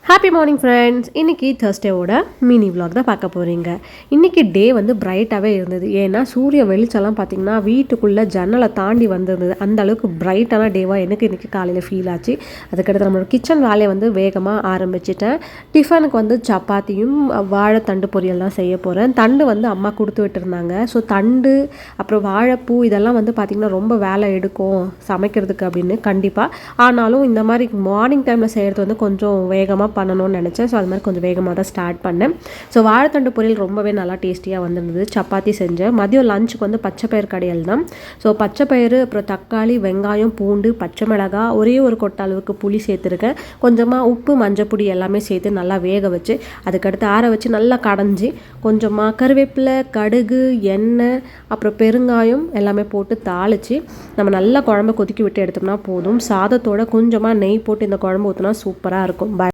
Happy morning friends. இன்றைக்கி தேர்ஸ்டேவோட mini vlog தான் பார்க்க போகிறீங்க. இன்றைக்கி டே வந்து பிரைட்டாகவே இருந்தது. ஏன்னா சூரிய வெளிச்சம்லாம் பார்த்திங்கன்னா வீட்டுக்குள்ளே ஜன்னலை தாண்டி வந்திருந்தது. அந்த அளவுக்கு பிரைட்டான டேவாக எனக்கு இன்றைக்கி காலையில் ஃபீல் ஆச்சு. அதுக்கடுத்து நம்மளோட கிச்சன் வேலையை வந்து வேகமாக ஆரம்பிச்சிட்டேன். டிஃபனுக்கு வந்து சப்பாத்தியும் வாழைத்தண்டு பொரியல் தான் செய்ய போகிறேன். தண்டு வந்து அம்மா கொடுத்து விட்டுருந்தாங்க. ஸோ தண்டு அப்புறம் வாழைப்பூ இதெல்லாம் வந்து பார்த்திங்கன்னா ரொம்ப வேலை எடுக்கும் சமைக்கிறதுக்கு அப்படின்னு கண்டிப்பாக. ஆனாலும் இந்த மாதிரி மார்னிங் டைமில் செய்கிறது வந்து கொஞ்சம் வேகமாக பண்ணணும்னு நினச்சேன். ஸோ அது மாதிரி கொஞ்சம் வேகமாக தான் ஸ்டார்ட் பண்ணேன். ஸோ வாழைத்தண்டு பொரியல் ரொம்பவே நல்லா டேஸ்டியாக வந்துருந்தது. சப்பாத்தி செஞ்சேன். மதியம் லஞ்சுக்கு வந்து பச்சைப்பயிறு கடையல் தான். ஸோ பச்சைப்பயிறு அப்புறம் தக்காளி வெங்காயம் பூண்டு பச்சை மிளகாய் ஒரே ஒரு கொட்டை அளவுக்கு புளி சேர்த்துருக்கேன். கொஞ்சமாக உப்பு மஞ்சப்பொடி எல்லாமே சேர்த்து நல்லா வேக வச்சு அதுக்கடுத்து ஆற வச்சு நல்லா கடைஞ்சி கொஞ்சமாக கருவேப்பிலை கடுகு எண்ணெய் அப்புறம் பெருங்காயம் எல்லாமே போட்டு தாளித்து நம்ம நல்லா குழம்பு கொதிக்க விட்டு எடுத்தோம்னா போதும். சாதத்தோட கொஞ்சமாக நெய் போட்டு இந்த குழம்பு ஊற்றினா சூப்பராக இருக்கும்.